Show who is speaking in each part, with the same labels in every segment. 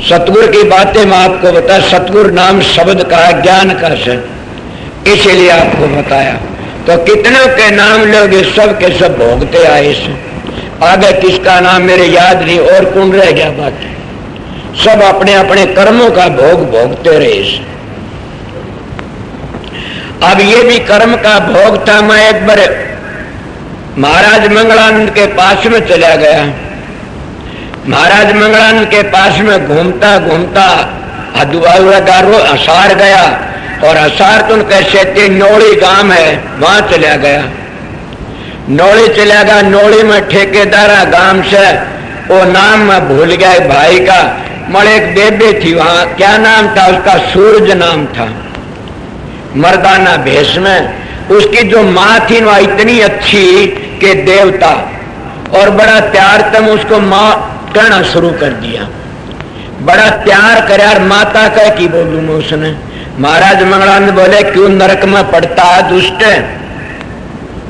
Speaker 1: सतगुरु की बातें मैं आपको बता, सतगुरु नाम शब्द का ज्ञान का है, इसीलिए आपको बताया। तो कितनों के नाम लोग सब के सब भोगते आए से, आगे किसका नाम मेरे याद नहीं और कौन रह गया, बाकी सब अपने अपने कर्मों का भोग भोगते रहे से। अब ये भी कर्म का भोग था। मैं एक बार महाराज मंगलानंद के पास में चला गया। महाराज मंगलानंद के पास में घूमता घूमता असार गया, और असार तो कैसे नौड़ी गांव है, वहां चला गया। नौड़ी चला गया, नौड़ी में ठेकेदारा गांव से, वो नाम मैं भूल गया भाई का, मरे एक बेबे थी वहां, क्या नाम था उसका, सूरज नाम था, मर्दाना भेष में। उसकी जो माँ थी वह इतनी अच्छी कि देवता, और बड़ा प्यार तम उसको माँ कहना शुरू कर दिया, बड़ा प्यार करे। और माता कह की बोलू मैं उसने। महाराज मंगलानंद बोले क्यों नरक में पड़ता है दुष्ट।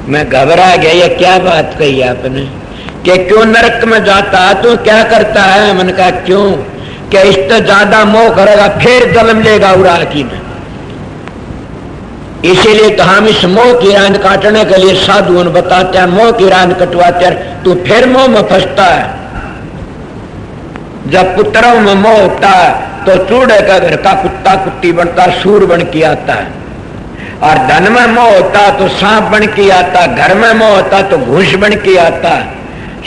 Speaker 1: मैं घबरा गया, ये क्या बात कही आपने कि क्यों नरक में जाता है, तो क्या करता है। मैंने कहा क्यों, कि इससे ज्यादा मोह करेगा फिर जन्म लेगा उराकी में, इसीलिए तो हम इस मोह की रांद काटने के लिए साधुओं बताते हैं, मोह की रांद कटवाते हैं, तू फिर मोह में फंसता है। जब पुत्रों में मोह होता है तो चूड़े का घर का कुत्ता कुत्ती बनता, सूर बन के आता है। और धन में मोह होता तो सांप बन के आता, घर में मोह होता तो घूस बन के आता,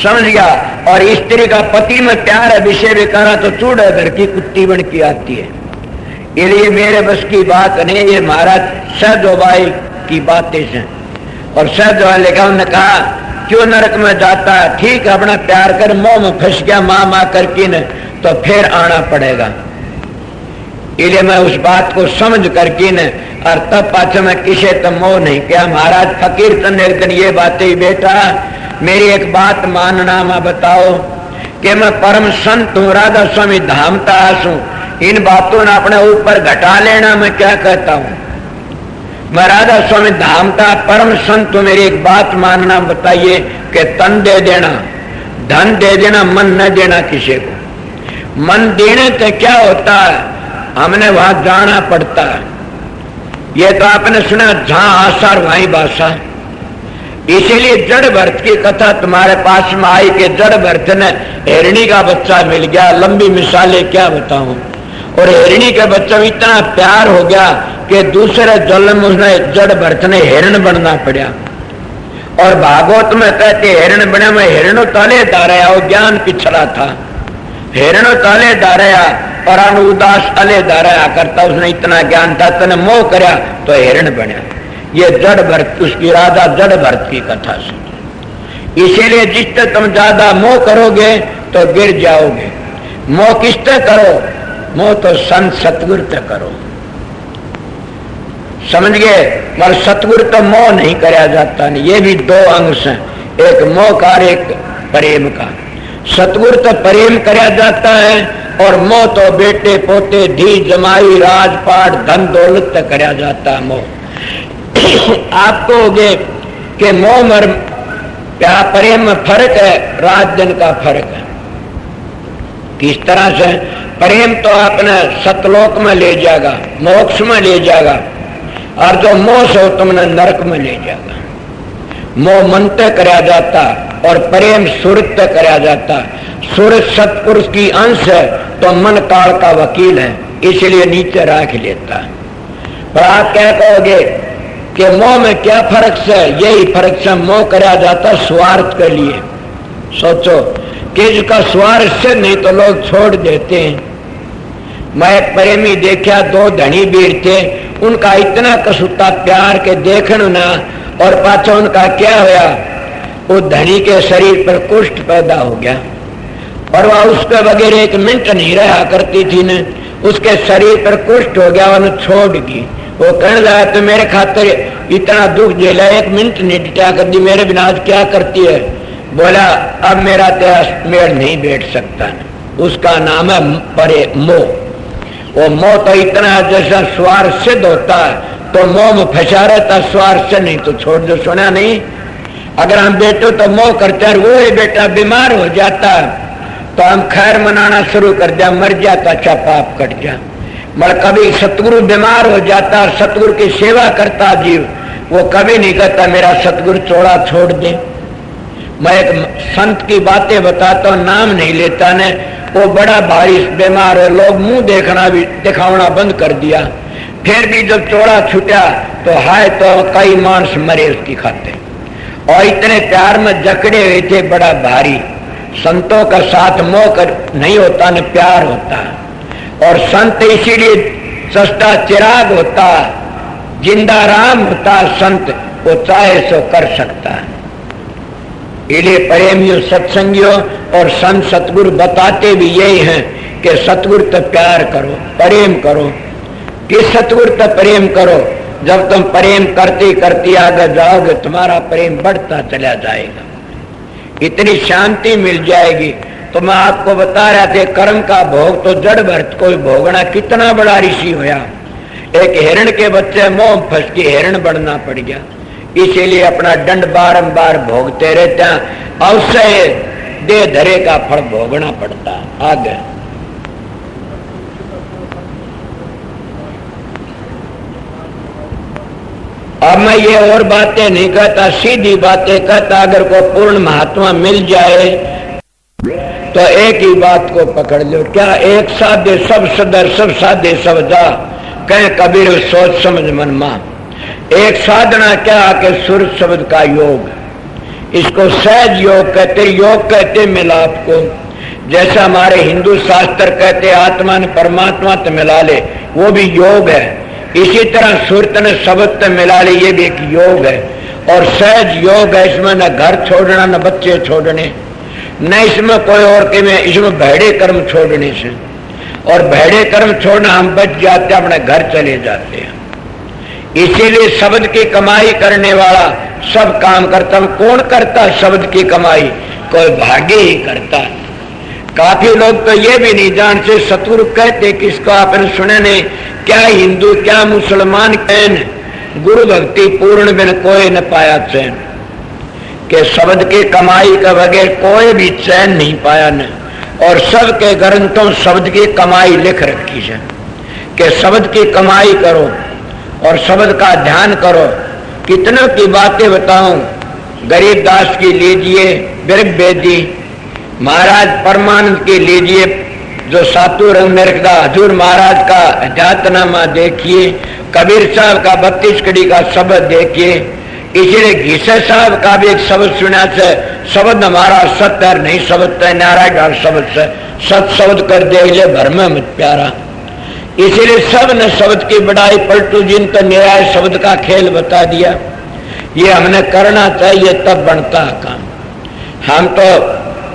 Speaker 1: समझ गया। और स्त्री का पति में प्यार है, विषय भी करा तो चूड़े घर की कुत्ती बन के आती है। इसलिए मेरे बस की बात नहीं, ये महाराज सहजोबाई की बातें हैं। और सहजोबाई लिखा, उन्होंने कहा क्यों नरक में जाता है, ठीक है अपना प्यार कर, मोह में फंस गया माँ माँ करके न, तो फिर आना पड़ेगा। इसलिए मैं उस बात को समझ करके न, और तब पाछे मैं किसे तो मोह नहीं किया। महाराज फकीर चंद एक दिन ये बातें, बेटा मेरी एक बात मानना, मैं बताओ कि मैं परम संत हूँ, राधा स्वामी धामदास हूँ, इन बातों ने अपने ऊपर घटा लेना। मैं क्या कहता हूँ, मैं राधा स्वामी धामता परम संत हूँ, मेरी एक बात मानना, बताइए कि तन दे देना, धन दे देना, मन न देना किसी को। मन देने से क्या होता है, हमने वहां जाना पड़ता है। ये तो आपने सुना, जहां आसार वहीं बासा। इसीलिए जड़ भरत की कथा तुम्हारे पास में आई कि जड़ भरत ने हिरणी का बच्चा मिल गया। लंबी मिसालें क्या बताऊं। और हिरणी के बच्चे में इतना प्यार हो गया कि दूसरे जन्म में उसने जड़ भरत ने हिरण बनना पड़ा। और भागवत में कहते हिरण बने में हिरणो ताले दारया, वो ज्ञान पिछड़ा था, हिरणो ताले दारया और अनुदास अले दारया करता, उसने इतना ज्ञान था, तने मोह करया तो हिरण बना। ये जड़ भरत, उसकी राधा जड़ भरत की कथा सुनी। इसीलिए जिससे तुम ज्यादा मोह करोगे तो गिर जाओगे। मोह किससे करो, मोह तो संत सतगुरु से करो, समझ गए। मगर सतगुरु तो मोह नहीं कराया जाता नहीं। ये भी दो अंश हैं, एक मोह का और एक प्रेम का। सतगुरु तो प्रेम कराया जाता है, और मोह तो बेटे पोते धी जमाई राजपाट धन दौलत तक कराया जाता है मोह। आप कहोगे कि मोह मर क्या प्रेम में फर्क है, रात दिन का फर्क है। किस तरह से, प्रेम तो आपने सतलोक में ले जाएगा, मोक्ष में ले जाएगा, और जो मोह से तुमने नरक में ले जाएगा। मोह मन तय कराया जाता और प्रेम सुरत तय कराया जाता। सुरत सतपुरुष की अंश है तो मन काल का वकील है, इसलिए नीचे राख लेता है। पर आप क्या कहोगे कि मोह में क्या फर्क है, यही फर्क से मोह कराया जाता स्वार्थ के लिए। सोचो कि इसका स्वार्थ से नहीं तो लोग छोड़ देते हैं। मैं एक प्रेमी देखा, दो धनी वीर थे, उनका इतना कसूता प्यार के देखने ना, और पाछा उनका क्या होया, वो धनी के शरीर पर कुष्ठ पैदा हो गया, और वह उसके बगैर एक मिनट नहीं रहा करती थी न, उसके शरीर पर कुष्ठ हो गया, उन्हें छोड़ दी। वो कहने लगा तो मेरे खातिर इतना दुख झेला, एक मिनट नहीं डिटा कर दी, मेरे बिना आज क्या करती है। बोला अब मेरा तेरा मेल नहीं बैठ सकता न। उसका नाम है परे मोह। वो मोह तो इतना जैसा स्वार्थ सिद्ध होता है तो मोह में फंसा रहता, स्वार्थ से नहीं तो छोड़ दो। सुना नहीं, अगर हम बेटो तो मोह करते हैं, वो ही बेटा बीमार हो जाता है तो हम खैर मनाना शुरू कर दिया, मर जाता अच्छा पाप कट जा। मगर कभी सतगुरु बीमार हो जाता, सतगुरु की सेवा करता जीव, वो कभी नहीं कहता मेरा सतगुरु चौड़ा छोड़ दे। मैं एक संत की बातें बताता हूँ, नाम नहीं लेता ने, वो बड़ा भारी बीमार है, लोग मुंह देखना भी दिखावना बंद कर दिया। फिर भी जब चौड़ा छूटा तो हाय तो कई मानस मरे उसकी खाते, और इतने प्यार में जकड़े हुए थे, बड़ा भारी। संतों का साथ मोह कर नहीं होता न प्यार होता, और संत इसीलिए सस्ता चिराग होता, जिंदा राम होता संत, वो चाहे सो कर सकता है। इसलिए प्रेमियों सत्संगियों और संत सतगुरु बताते भी यही हैं कि सतगुरु तो प्यार करो, प्रेम करो। किस सतगुरु तो प्रेम करो? जब तुम प्रेम करते करते आगे जाओगे तुम्हारा प्रेम बढ़ता चला जाएगा, इतनी शांति मिल जाएगी। तो मैं आपको बता रहा था, कर्म का भोग तो जड़ भरत को भोगना। कितना बड़ा ऋषि होया, एक हिरण के बच्चे मोह फंस के हिरण बनना पड़ गया, इसीलिए अपना दंड बारंबार भोगते रहते हैं। अवश्य दे धरे का फल भोगना पड़ता। आगे अब मैं ये और बातें नहीं कहता, सीधी बातें कहता। अगर को पूर्ण महात्मा मिल जाए तो एक ही बात को पकड़ लो, क्या एक साधे सब सदर, सब साधे सब जा, कह कबीर सोच समझ मन मा। एक साधना क्या कि सुर शब्द का योग, इसको सहज योग कहते, योग कहते मिलाप को। जैसा हमारे हिंदू शास्त्र कहते आत्मा ने परमात्मा तो मिला ले, वो भी योग है। इसी तरह सुरत ने शब्द तो मिला ले, ये भी एक योग है। और सहज योग है, इसमें न घर छोड़ना न बच्चे छोड़ने, न इसमें कोई और के में, इसमें भैड़े कर्म छोड़ने से। और भैड़े कर्म छोड़ना हम बच जाते, अपने घर चले जाते हैं। इसीलिए शब्द की कमाई करने वाला सब काम करता। कौन करता शब्द की कमाई? कोई भाग्य ही करता। काफी लोग तो ये भी नहीं जानते, सतगुरु कहते किसको आपने सुने नहीं, क्या हिंदू क्या मुसलमान कहन, गुरु भक्ति पूर्ण बिन कोई न पाया चैन। के शब्द की कमाई के बगैर कोई भी चैन नहीं पाया न। और सबके ग्रंथों शब्द की कमाई लिख रखी है कि शब्द की कमाई करो और शब्द का ध्यान करो। कितनों की बातें बताऊं, गरीबदास की लीजिए, बिरग बेदी, महाराज परमानंद की लीजिए, जो सातु रंग मेरखदा हजूर महाराज का अध्यात्मनामा देखिए, कबीर साहब का 32 कड़ी का शब्द देखिए। इसलिए घीसे साहब का भी एक शब्द सुना से, शब्द हमारा सत्य नहीं, शब्द नारायण शब्द से सत शब्द कर दे ले भर में मत प्यारा। इसीलिए सब ने शब्द की बड़ाई पलटू जिन तो न्याय शब्द का खेल बता दिया। ये हमने करना चाहिए तब बनता काम। हम तो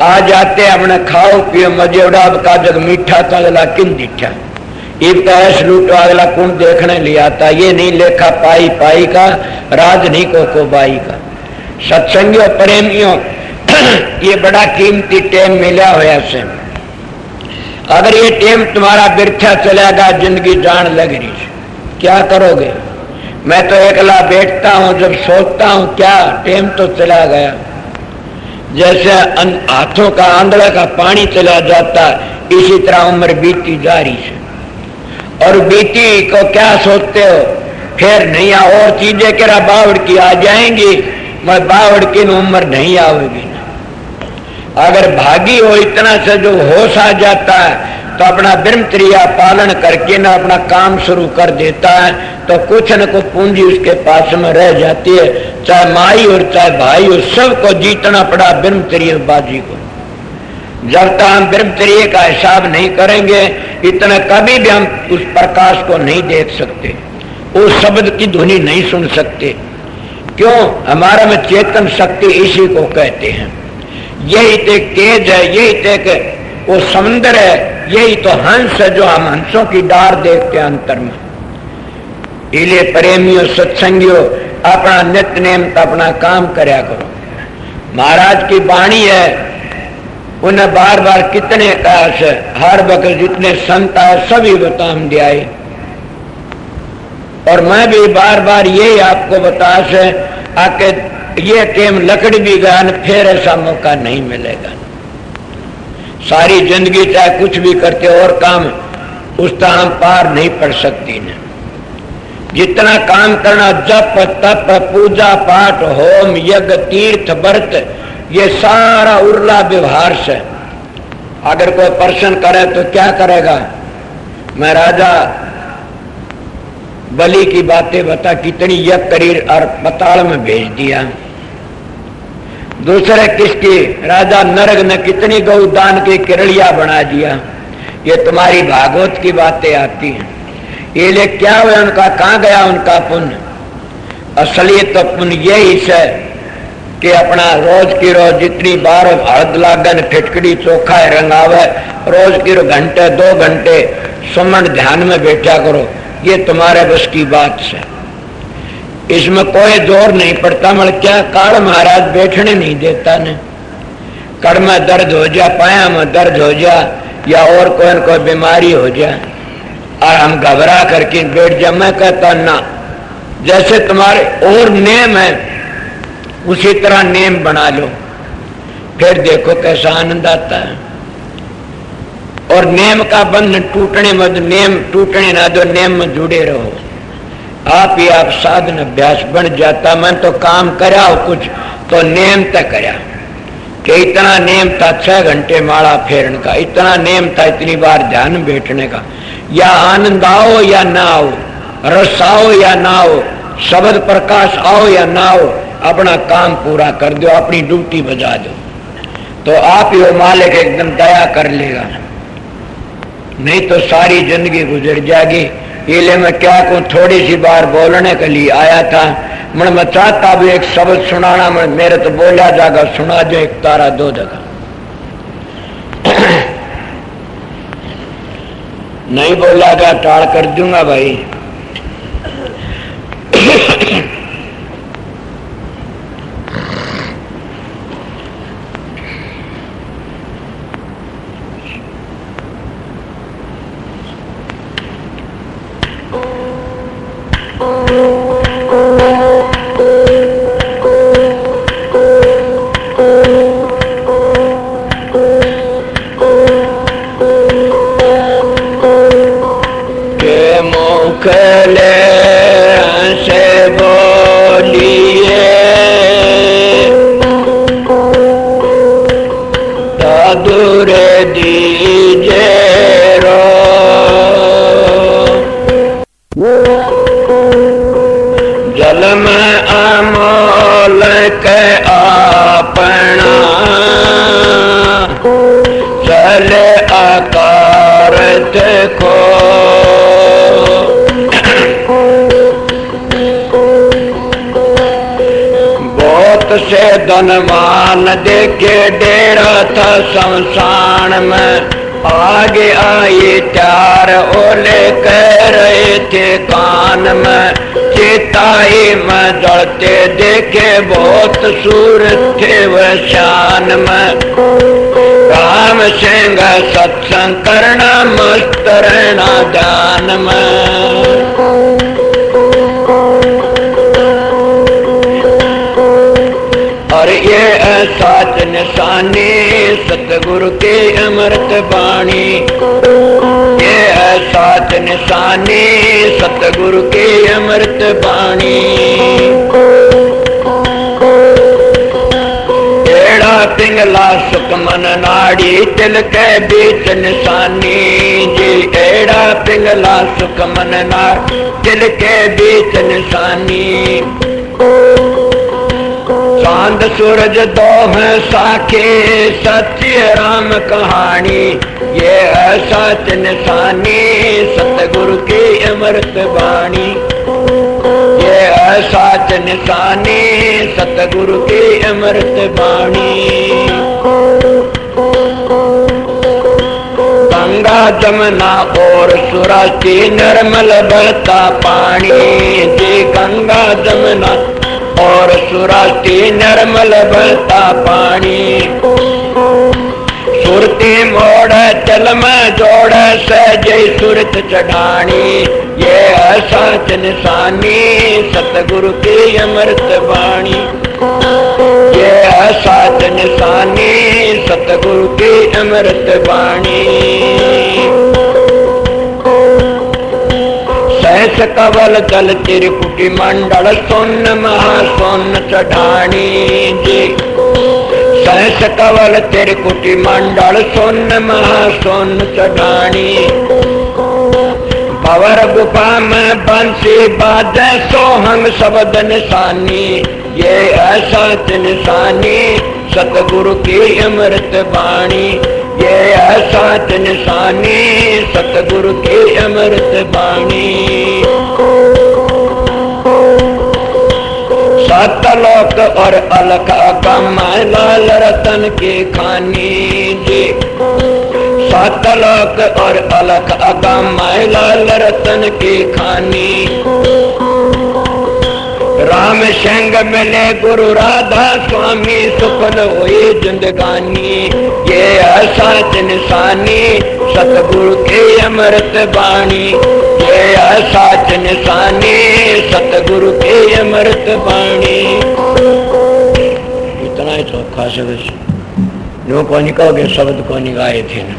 Speaker 1: आ जाते हमने खाओ पियो मजे उड़ा का जग मीठा था अगला किन दिठा, ईब का ऐस लूटो अगला कौन देखने लिया था। ये नहीं लेखा पाई पाई का, राज नहीं को बाई का। सत्संगियों प्रेमियों ये बड़ा कीमती टेम मिला हुआ से। अगर ये टेम तुम्हारा बिरथा चलेगा, जिंदगी जान लग रही, क्या करोगे? मैं तो एकला बैठता हूं, जब सोचता हूं क्या टेम तो चला गया। जैसे हाथों का आंधड़ा का पानी चला जाता, इसी तरह उम्र बीती जा रही है। और बीती को क्या सोचते हो? फिर नहीं और चीजें करा बावड़ की आ जाएंगी, मैं बावड़ की उम्र नहीं आवेगी। अगर भागी हो इतना से जो होश आ जाता है तो अपना ब्रह्मचर्या पालन करके ना अपना काम शुरू कर देता है, तो कुछ न कुछ पूंजी उसके पास में रह जाती है। चाहे माई और चाहे भाई हो, सबको जीतना पड़ा ब्रह्मचर्या बाजी को। जब तक हम ब्रह्मचर्या का हिसाब नहीं करेंगे, इतना कभी भी हम उस प्रकाश को नहीं देख सकते, उस शब्द की ध्वनि नहीं सुन सकते। क्यों? हमारा में चेतन शक्ति इसी को कहते हैं। यही तो तेज है, यही तो वो समुद्र है, यही तो हंस है जो हम हंसों की डार देखते हैं अंतर में। इसलिए प्रेमियों सत्संगियों अपना नित्य नेम का अपना काम करया करो। महाराज की वाणी है, उन्हें बार बार कितने कहा से, हर वक्त जितने संत आए सभी बताम दियाए। और मैं भी बार बार यही आपको बता से आके ये टेम लकड़ी भी गया, फिर ऐसा मौका नहीं मिलेगा। सारी जिंदगी चाहे कुछ भी करते और काम उस तरह हम पार नहीं पड़ सकती न। जितना काम करना, जप तप पूजा पाठ होम यज्ञ तीर्थ व्रत, ये सारा उर्ला व्यवहार से। अगर कोई प्रश्न करे तो क्या करेगा, मैं राजा बलि की बातें बता, कितनी यज्ञ करी और पताल में भेज दिया। दूसरे किसकी, राजा नरक ने कितनी गौदान की किरड़िया बना दिया। ये तुम्हारी भागवत की बातें आती हैं। ये ले क्या हुआ उनका, कहाँ गया उनका पुण्य? असलियत तो पुण्य यही है कि अपना रोज की रोज जितनी बार हल्द लागन फिटकड़ी चोखा रंगावे, रोज की घंटे 2 घंटे सुमन ध्यान में बैठा करो। ये तुम्हारे बस की बात है, इसमें कोई जोर नहीं पड़ता। मगर क्या काल महाराज बैठने नहीं देता ने, कड़ में दर्द हो जा, पाया में दर्द हो जा, या और कोई न कोई बीमारी हो जाए और हम घबरा करके बैठ जा। मैं कहता ना, जैसे तुम्हारे और नेम है उसी तरह नेम बना लो, फिर देखो कैसा आनंद आता है। और नेम का बंधन टूटने मत, नेम टूटने ना दो, नेम में जुड़े रहो। आप ही आप साधन अभ्यास बन जाता। मैं तो काम करा कुछ तो नेम तक करा कि इतना नेम था 6 घंटे माला फेरने का, इतना नेम था इतनी बार ध्यान में बैठने का। या आनंद आओ या ना आओ, रस आओ या ना आओ, शब्द प्रकाश आओ या ना आओ, अपना काम पूरा कर दो, अपनी ड्यूटी बजा दो, तो आप ही वो मालिक एकदम दया कर लेगा। नहीं तो सारी जिंदगी गुजर जाएगी। इले मैं क्या कहूँ, थोड़ी सी बार बोलने के लिए आया था। मैं चाहता भी एक शब्द सुनाना, मेरे तो बोला जाएगा, सुना जो एक तारा 2 जगह। नहीं बोला गया टाल कर दूंगा भाई। धनवान देखे डेरा था शमशान में, आगे आए 4 ओले कह रहे थे कान में, चेताई में जलते देखे बहुत सूर थे वह शान में। राम सिंह सत्संग करना मस्त रहना ध्यान में। और ये साच निशानी सतगुरु के अमृत वाणी, ये साच निशानी सतगुरु के अमृत वाणी। एड़ा पिंगला सुख मन नाड़ी तिल के बीच निशानी जी, एड़ा पिंगला सुख मन नाड़ी तिल के बीच निशानी। चांद सूरज 2 है साखे सत्य राम कहानी, ये है सच निशानी सतगुरु की अमृत वाणी, ये है सच निशानी सतगुरु की अमृत वाणी। गंगा जमुना और सुरासी निर्मल बहता पानी जी, गंगा जमुना और सुरासी निर्मल बहता पानी। सुरती मोड़ चल में जोड़ सहज सुरत चढ़ानी, ये है सच निशानी सतगुरु की अमृत वाणी। ये साच निशानी सतगुरु की अमृत वाणी। सहस कवल जल चिरकुटी मंडल सोन महासोन चढ़ानी जी। सहस कवल चिरकुटी मंडल सोन महासोन चढ़ानी। भवर गुफा में बंसी बाजे सोहंग शब्द निशानी। ये ऐसा निशानी सतगुरु की अमृत वाणी। ये ऐसा निशानी सतगुरु की अमृत वाणी। सतलोक और अलख अगम लाल रतन की खानी जी। सतलोक और अलख अगम लाल रतन की खानी। राम संग मिले गुरु राधा स्वामी सुफल हुई जिंदगानी। ये ऐसा निशानी सतगुरु की अमृत वाणी। ये ऐसा निशानी सतगुरु की अमृत वाणी। इतना ही तो खास जो को निकलोगे शब्द को निगाहे थे ना।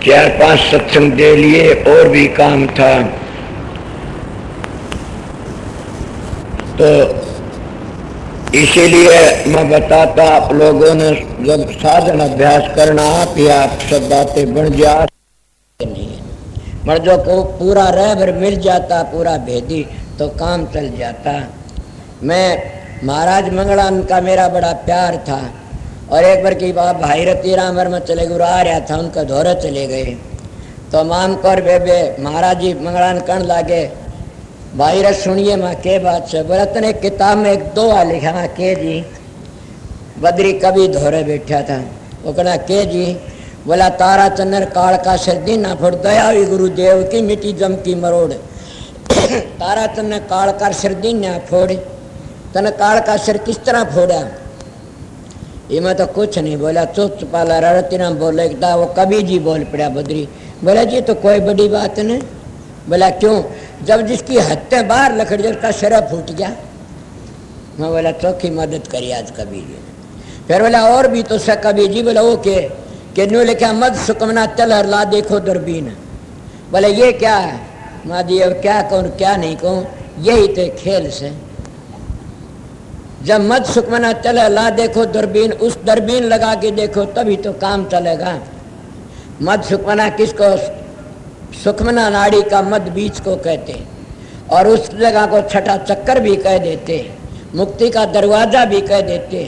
Speaker 1: 4-5 सत्संग दे लिए और भी काम था। तो इसीलिए मैं बताता आप लोगों ने जब साधन अभ्यास करना आप ही आप सब बातें बन जा नहीं मर्दों को पूरा रहबर मिल जाता पूरा भेदी तो काम चल जाता। मैं महाराज मंगलान का मेरा बड़ा प्यार था और एक बार की बात भाई रती रामवर में चले गुरु आ रहा था उनका दौरे चले गए तो माम कौर बेबे महाराज जी मंगलान कण लागे भाई रस सुनिए माँ के बात से बोला तने किताब में एक दोहा लिखा माँ के जी। बद्री कभी धोरे बैठा था वो कहना के जी। बोला तारा चन्नर काल का सर्दी ना फोड़ दयावी गुरुदेव की मिट्टी जम की मरोड़। तारा चन्नर काल का सर्दी ना फोड़ तन काल का सिर किस तरह फोड़ा। ये मैं तो कुछ नहीं बोला चुप चुपाला रड़ती ना बोले वो कभी जी बोल पड़ा बद्री। बोला जी तो कोई बड़ी बात नहीं। बोला क्यों। जब जिसकी हत्या बाहर लकड़ी उसका सिर फूट गया। मैं बोला चौकी मदद करी आज कबीर जी ने। फिर बोला और भी तो सा कबीर जी। बोला वो के न्यू लिखा मद सुकमना चल हर ला देखो दूरबीन। बोले ये क्या है माँ जी अब क्या कहूँ क्या नहीं कहूँ यही तो खेल से। जब मद सुकमना चल ला देखो दूरबीन उस दूरबीन लगा के देखो तभी तो काम चलेगा। मद सुकमना किसको सुखमना नाड़ी का मद बीच को कहते और उस जगह को छठा चक्कर भी कह देते मुक्ति का दरवाजा भी कह देते।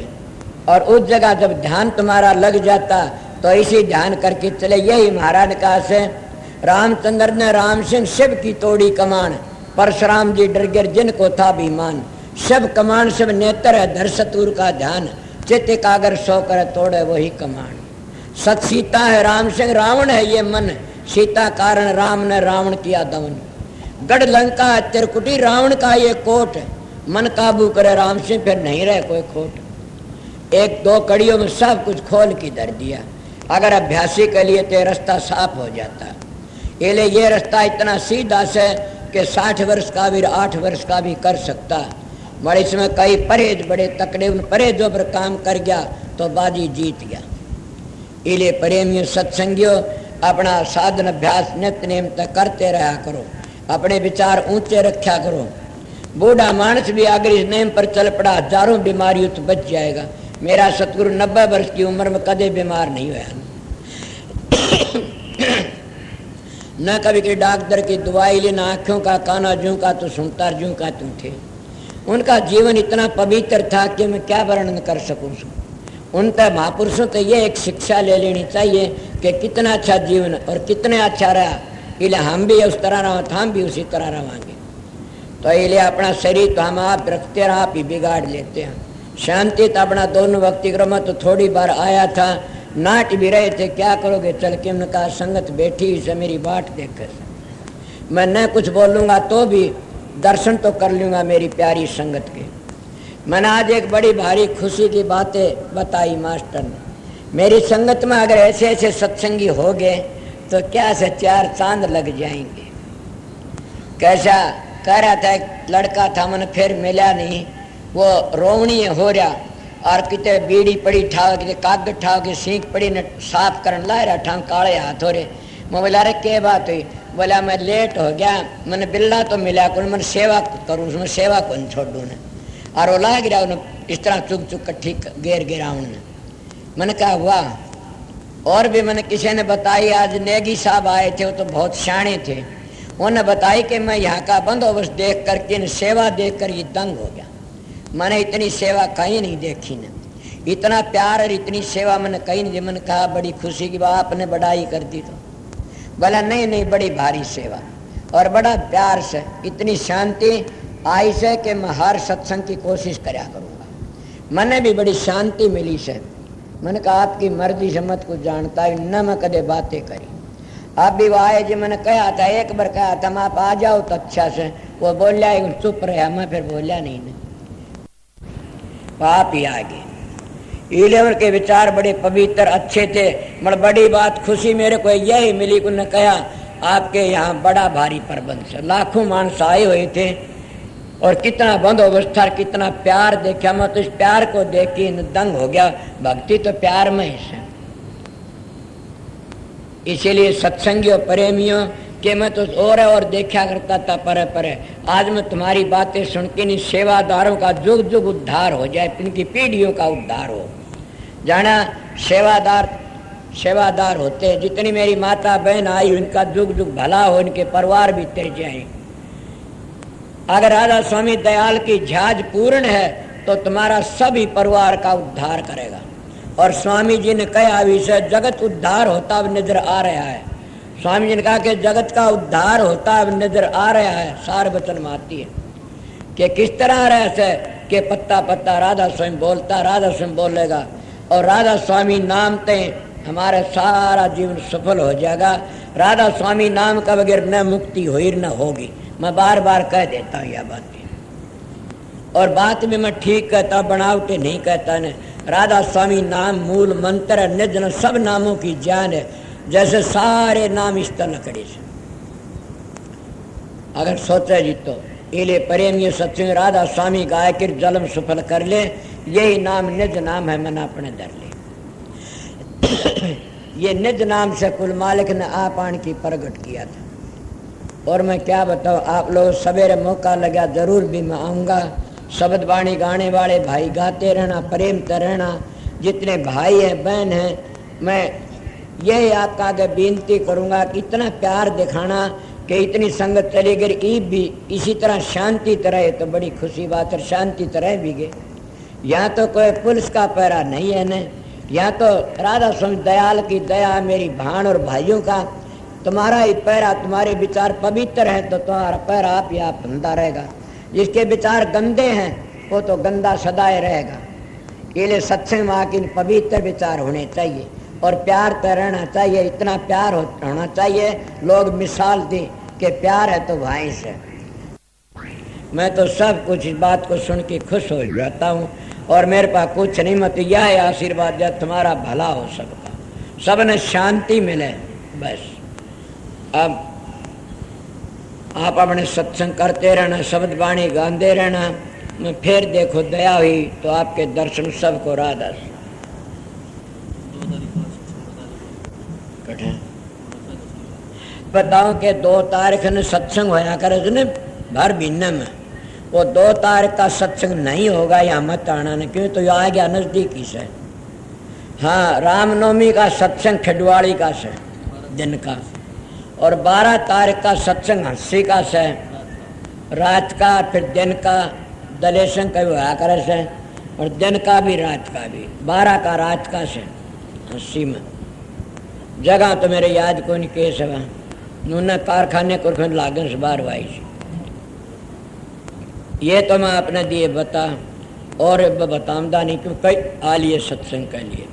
Speaker 1: और उस जगह जब ध्यान तुम्हारा लग जाता तो इसी ध्यान करके चले। यही महाराज ने कहा से रामचंद्र ने राम सिंह शिव की तोड़ी कमान परशुराम जी डर गिर जिनको था बीमान। शिव कमान शिव नेत्र है धर सतुर का ध्यान चित एकाग्र सो कर तोड़े वही कमान। सत सीता है राम सिंह रावण है ये मन सीता कारण राम ने रावण किया दमन। गढ़ लंका त्रिकुटी रावण का ये कोट मन काबू करे राम सिंह फिर नहीं रहे कोई खोट। 1-2 कड़ियों में सब कुछ खोल के धर दिया। अगर अभ्यासी के लिए तो रास्ता साफ हो जाता। इसलिए ये रास्ता इतना सीधा से कि 60 वर्ष का भी 8 वर्ष का भी कर सकता। मगर इसमें कई परहेज बड़े तकड़े उन परहेजों पर काम कर गया तो बाजी जीत गया। इसलिए प्रेमियों सत्संगियों अपना साधन अभ्यास नित्य नेम तक करते रहा करो। अपने विचार ऊंचे रखा करो। बूढ़ा मानस भी अगर इस नेम पर चल पड़ा हजारों बीमारियों तो बच जाएगा। मेरा सतगुरु 90 वर्ष की उम्र में कदे बीमार नहीं हुआ न कभी के डॉक्टर की दवाई ले ना आँखों का काना जूं का तो सुनता जूं का तू थे। उनका जीवन इतना पवित्र था कि मैं क्या वर्णन कर सकूँ। उन तक महापुरुषों तो ये एक शिक्षा ले लेनी चाहिए कि कितना अच्छा जीवन और कितने अच्छा रहा। इसलिए हम भी उस तरह रहा हम भी उसी तरह रहेंगे। तो इसलिए अपना शरीर तो हम आप रखते हैं आप ही बिगाड़ लेते हैं। शांति तो अपना दोनों वक्ति क्रम तो थोड़ी बार आया था नाट भी रहे थे क्या करोगे चल के। उन्होंने कहा संगत बैठी से मेरी बाट देखकर मैं न कुछ बोलूँगा तो भी दर्शन तो कर लूँगा मेरी प्यारी संगत के। मैंने आज एक बड़ी भारी खुशी की बातें बताई मास्टर ने। मेरी संगत में अगर ऐसे ऐसे सत्संगी हो गए तो क्या से 4 चांद लग जाएंगे। कैसा कह रहा था एक लड़का था मैंने फिर मिला नहीं
Speaker 2: वो रोवणी हो रहा और किते बीड़ी पड़ी ठाव किते कागज ठाव के सीख पड़ी न साफ करन ला रहा ठाव काले हाथ हो रहे। मैं बोला अरे क्या बात हुई? बोला मैं लेट हो गया, मैंने बिल्ला तो मिला को मैंने सेवा करूँ उसमें सेवा को नहीं छोड़ दूँ। और वो ला गिरा उन्हें इस तरह चुक चुक कट्ठी गेर गिरा उन्हें। मैंने कहा वाह। और भी मैंने किसी ने बताई आज नेगी साहब आए थे, वो तो बहुत शाणे थे। उन्होंने बताई कि मैं यहाँ का बंदोबस्त देख करके सेवा देख कर ये दंग हो गया। मैंने इतनी सेवा कहीं नहीं देखी न, इतना प्यार और इतनी सेवा मैंने कहीं नहीं। मैंने कहा बड़ी खुशी की बात, आपने बढ़ाई कर दी तो? बोला नहीं नहीं, बड़ी भारी सेवा और बड़ा प्यार से इतनी शांति आई से कि मैं हर सत्संग की कोशिश कराया करूँगा। मैंने भी बड़ी शांति मिली से। मैंने कहा आपकी मर्जी से मत कुछ जानता ही न, मैं कदे बातें करी। आप भी वो आए जी, मैंने कहा था एक बार कहा था आप आ जाओ तो अच्छा से। वो बोलिया चुप रहा, मैं फिर बोलिया नहीं न। आप ही आगे इलेवर के विचार बड़े पवित्र अच्छे थे। मगर बड़ी बात खुशी मेरे को यही मिली कि उन्होंने कहा आपके यहाँ बड़ा भारी प्रबंध से लाखों मानस आए हुए थे और कितना बंदोबस्त था, कितना प्यार देखा। मैं तो इस प्यार को देख के दंग हो गया। भक्ति तो प्यार में है। इसीलिए सत्संगियों प्रेमियों के मैं तो और देखा करता था परे परे। आज मैं तुम्हारी बातें सुन के नहीं, सेवादारों का जुग जुग उद्धार हो जाए, इनकी पीढ़ियों का उद्धार हो जाना। सेवादार होते जितनी मेरी माता बहन आई उनका जुग जुग भला हो, इनके परिवार भी तेज जाए। अगर राधा स्वामी दयाल की झाज पूर्ण है तो तुम्हारा सभी परिवार का उद्धार करेगा। और स्वामी जी ने कहा विषय जगत उद्धार होता अब नजर आ रहा है। स्वामी जी ने कहा कि जगत का उद्धार होता अब नजर आ रहा है। सार वचन में आती है कि किस तरह रहते कि पत्ता पत्ता राधा स्वामी बोलता, राधा स्वामी बोलेगा और राधा स्वामी नाम ते हमारा सारा जीवन सफल हो जाएगा। राधा स्वामी नाम का बगैर न मुक्ति हुई न होगी। मैं बार बार कह देता हूँ यह बात, और बात भी मैं ठीक कहता, बनावटे नहीं कहता न। राधा स्वामी नाम मूल मंत्र है, निज सब नामों की जान है। जैसे सारे नाम इस तरह लकड़ी से अगर सोचे जी तो इले प्रेमी सत्संग राधा स्वामी गाय के जन्म सफल कर ले। यही नाम निज नाम है, मन अपने धर ले। ये निज नाम से कुल मालिक ने आपान की प्रकट किया था। और मैं क्या बताऊँ, आप लोग सवेरे मौका लगा जरूर भी मैं आऊँगा। शब्द वाणी गाने वाले भाई गाते रहना, प्रेम से रहना। जितने भाई हैं बहन हैं, मैं यही आपका आगे बेनती करूँगा कि इतना प्यार दिखाना कि इतनी संगत चली गई ईब भी इसी तरह शांति तरह तो बड़ी खुशी बात है। शांति तरह भी गए। यहाँ तो कोई पुलिस का पैरा नहीं है न, यहाँ तो राधा स्वामी दयाल की दया मेरी भाण और भाइयों का। तुम्हारा ही पैरा, तुम्हारे विचार पवित्र हैं तो तुम्हारा पैरा आप ही आप बंधा रहेगा। जिसके विचार गंदे हैं वो तो गंदा सदाए रहेगा। इसलिए सत्संग में आके पवित्र विचार होने चाहिए और प्यार तो रहना चाहिए। इतना प्यार होना चाहिए लोग मिसाल दें कि प्यार है तो भाई से। मैं तो सब कुछ इस बात को सुन के खुश हो जाता हूँ और मेरे पास कुछ नहीं, मत यह है आशीर्वाद जब तुम्हारा भला हो सबका, सबने शांति मिले बस। अब आप अपने सत्संग करते रहना, शब्द वाणी गाते रहना। मैं फिर देखो दया हुई तो आपके दर्शन सबको राधा बताओ कि 2 तारीख ने सत्संग होया करे ने भर महीने में। वो 2 तारीख का सत्संग नहीं होगा यहाँ मत आना ने, क्यों तो आ गया नजदीकी से। हाँ, रामनवमी का सत्संग खिडवाड़ी का से दिन का, और 12 तारीख का सत्संग हंसी का से रात का, फिर दिन का दलेशन का भी होया करे से और दिन का भी रात का भी। 12 का रात का से हंसी में। जगह तो मेरे याद को नहीं केस है नूना कारखाने को लागन से बार वाई। ये तो मैं अपने दिए बता और बताऊंगा नहीं क्यों कई आ लिए सत्संग के लिए।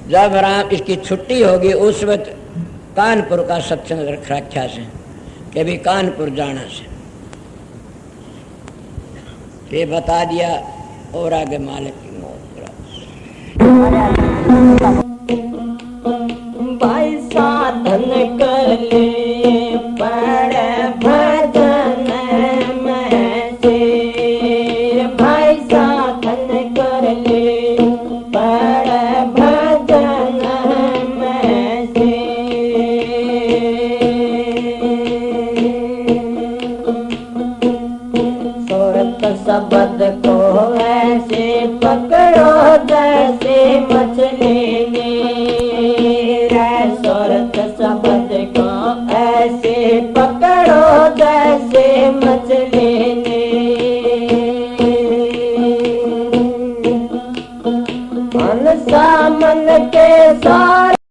Speaker 2: जब राम इसकी छुट्टी होगी उस वक्त कानपुर का सत्संग रखा से कि भी कानपुर जाना से ये बता दिया। और आगे मालिक की
Speaker 3: भाई साधन कर ले पड़ भजन में से सूरत शब्द को ऐसे पकड़ो जैसे मछली ने, सूरत शब्द को ऐसे पकड़ो जैसे मछली ने। मन सामन के साथ